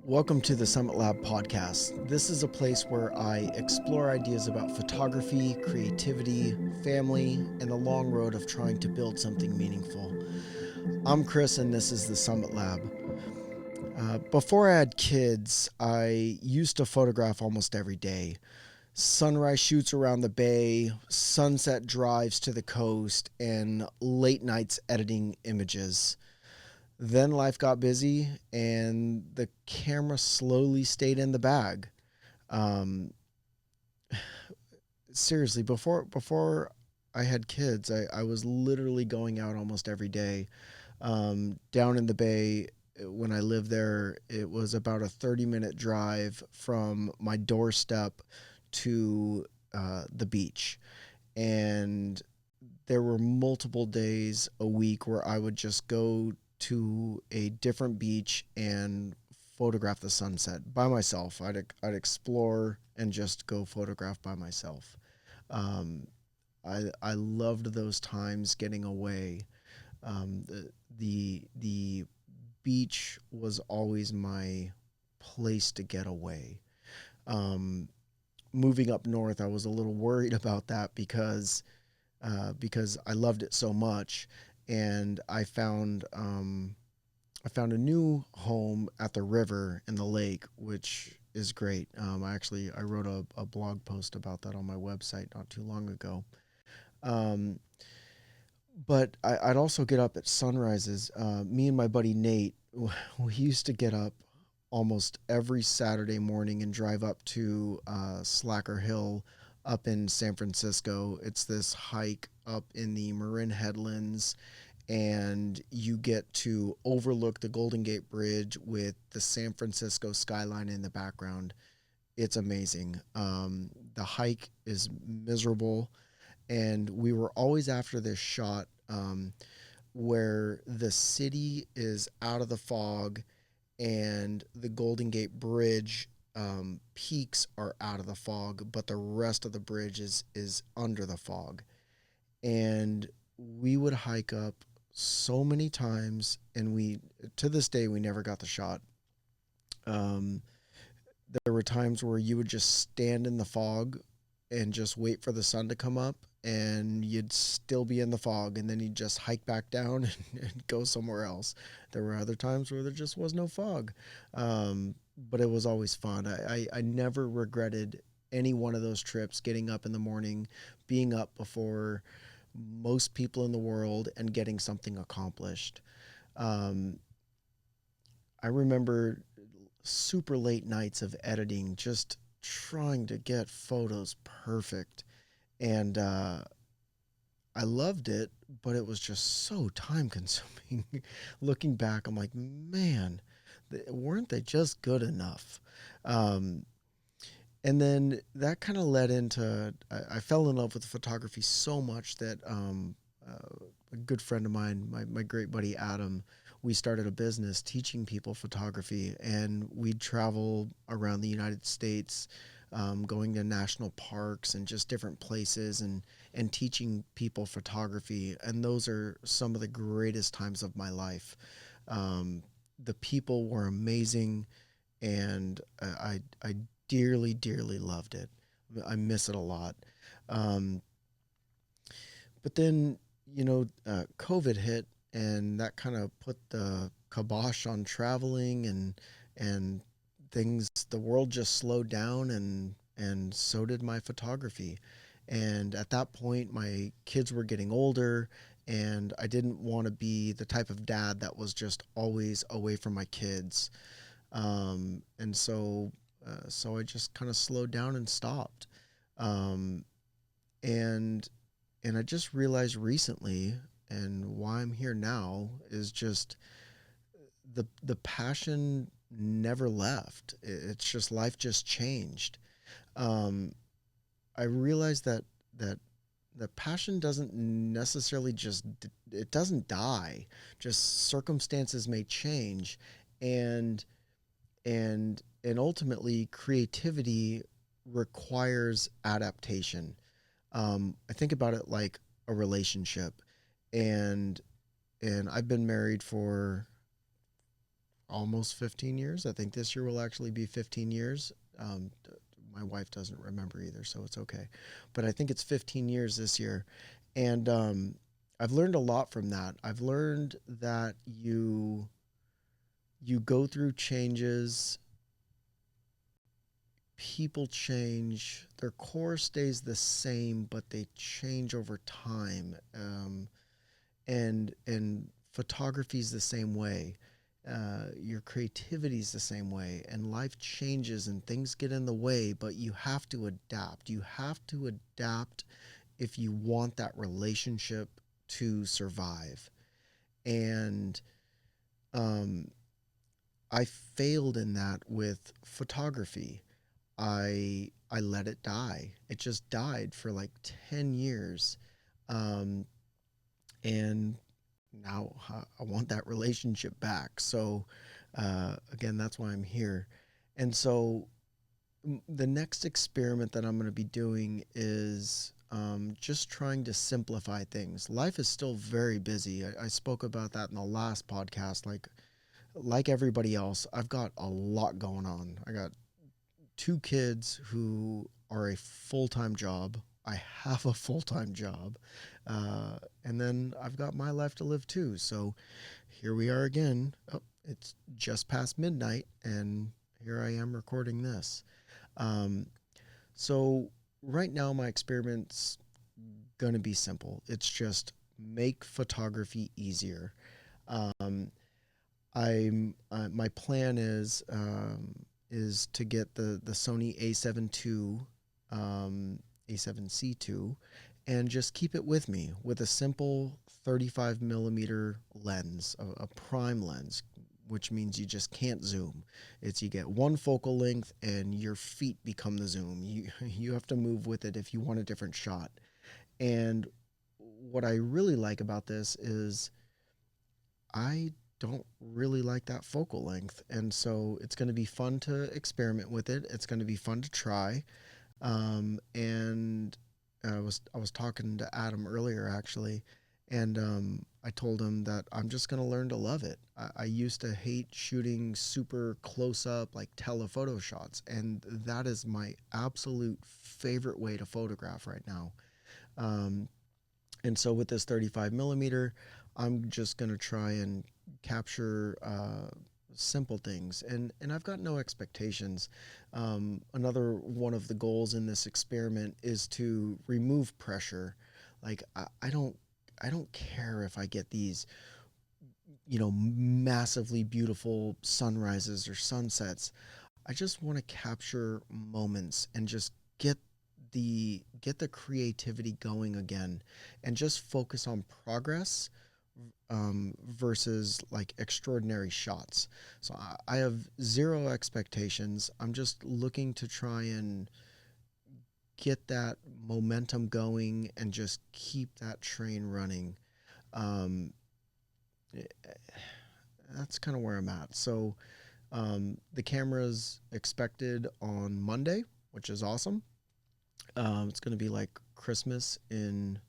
Welcome to the Summit Lab podcast. This is a place where I explore ideas about photography, creativity, family, and the long road of trying to build something meaningful. I'm Chris, and this is the Summit Lab. Before I had kids, I used to photograph almost every day. Sunrise shoots around the bay, sunset drives to the coast, and late nights editing images. Then life got busy and the camera slowly stayed in the bag. Um, Seriously, before I had kids, I was literally going out almost every day. Down in the bay, when I lived there, it was about a 30-minute drive from my doorstep to the beach. And there were multiple days a week where I would just go to a different beach and photograph the sunset by myself. I'd explore and just go photograph by myself. Um, I loved those times getting away. The beach was always my place to get away. Um, Moving up north, I was a little worried about that because I loved it so much, and I found a new home at the river and the lake, which is great. I wrote a blog post about that on my website not too long ago. Um, but I'd also get up at sunrises. Me and my buddy Nate, we used to get up almost every Saturday morning and drive up to Slacker Hill up in San Francisco. It's this hike up in the Marin Headlands, and you get to overlook the Golden Gate Bridge with the San Francisco skyline in the background. It's amazing. The hike is miserable, and we were always after this shot where the city is out of the fog and the Golden Gate Bridge peaks are out of the fog, but the rest of the bridge is under the fog. And we would hike up so many times, and we to this day we never got the shot. Um, there were times where you would just stand in the fog and just wait for the sun to come up, and you'd still be in the fog, and then you'd just hike back down and go somewhere else. There were other times where there just was no fog, but it was always fun. I never regretted any one of those trips, getting up in the morning, being up before most people in the world, and getting something accomplished. Um, I remember super late nights of editing, just trying to get photos perfect. And I loved it, but it was just so time consuming. Looking back, I'm like, man, weren't they just good enough? Um, and then that kind of led into I fell in love with photography so much that a good friend of mine, my great buddy Adam, we started a business teaching people photography, and we'd travel around the United States, going to national parks and just different places, and teaching people photography. And those are some of the greatest times of my life. Um, the people were amazing, and I dearly loved it. I miss it a lot. Um, but then, COVID hit, and that kind of put the kibosh on traveling, and things. The world just slowed down, and so did my photography. And at that point, my kids were getting older, and I didn't want to be the type of dad that was just always away from my kids. And so I just kind of slowed down and stopped. Um, and and I just realized recently, and why I'm here now is just the passion never left. It's just life just changed. Um, I realized that the passion doesn't necessarily it doesn't die. Just circumstances may change, and and ultimately creativity requires adaptation. I think about it like a relationship, and I've been married for almost 15 years. I think this year will actually be 15 years. My wife doesn't remember either, so it's okay. But I think it's 15 years this year. And I've learned a lot from that. I've learned that you go through changes, people change, their core stays the same, but they change over time. And photography is the same way. Your creativity is the same way, and life changes and things get in the way, but you have to adapt. You have to adapt if you want that relationship to survive. And um, I failed in that with photography. I let it die. It just died for like 10 years. Um, and now I want that relationship back. So again, that's why I'm here. And so the next experiment that I'm going to be doing is just trying to simplify things. Life is still very busy. I spoke about that in the last podcast. Like everybody else, I've got a lot going on. I got two kids who are a full-time job. I have a full-time job. And then I've got my life to live too. So here we are again. Oh, it's just past midnight, and here I am recording this. Um, so right now, my experiment's going to be simple. It's just make photography easier. Um, my plan is to get the Sony A7 II, A7C2, and just keep it with me with a simple 35 millimeter lens, a prime lens, which means you just can't zoom. It's you get one focal length and your feet become the zoom. You have to move with it if you want a different shot. And what I really like about this is I don't really like that focal length. And so it's going to be fun to experiment with it. It's going to be fun to try. And I was talking to Adam earlier actually, and I told him that I'm just going to learn to love it. I used to hate shooting super close up like telephoto shots, and that is my absolute favorite way to photograph right now. Um, and so with this 35 millimeter, I'm just going to try and capture simple things. And I've got no expectations. Another one of the goals in this experiment is to remove pressure. Like I don't care if I get these, massively beautiful sunrises or sunsets. I just want to capture moments and just get the creativity going again, and just focus on progress versus like extraordinary shots. So I have zero expectations. I'm just looking to try and get that momentum going and just keep that train running. Um, eh, that's kind of where I'm at. So the camera's expected on Monday, which is awesome. It's going to be like Christmas in,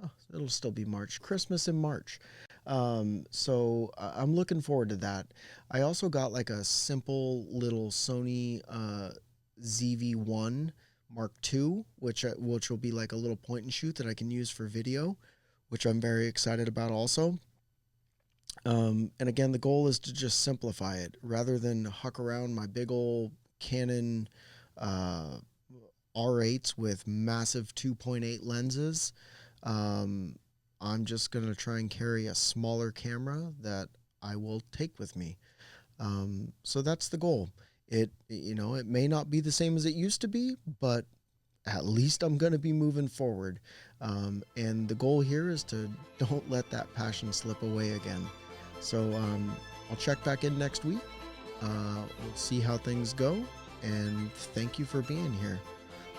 oh, it'll still be March, Christmas in March. So I'm looking forward to that. I also got like a simple little Sony ZV-1 Mark II, which will be like a little point and shoot that I can use for video, which I'm very excited about also. And again, the goal is to just simplify it rather than huck around my big old Canon uh, R8s with massive 2.8 lenses. Um, I'm just going to try and carry a smaller camera that I will take with me. So that's the goal. It may not be the same as it used to be, but at least I'm going to be moving forward. And the goal here is to don't let that passion slip away again. So I'll check back in next week. We'll see how things go. And thank you for being here.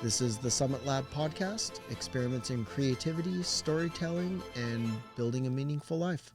This is the Summit Lab podcast, experiments in creativity, storytelling, and building a meaningful life.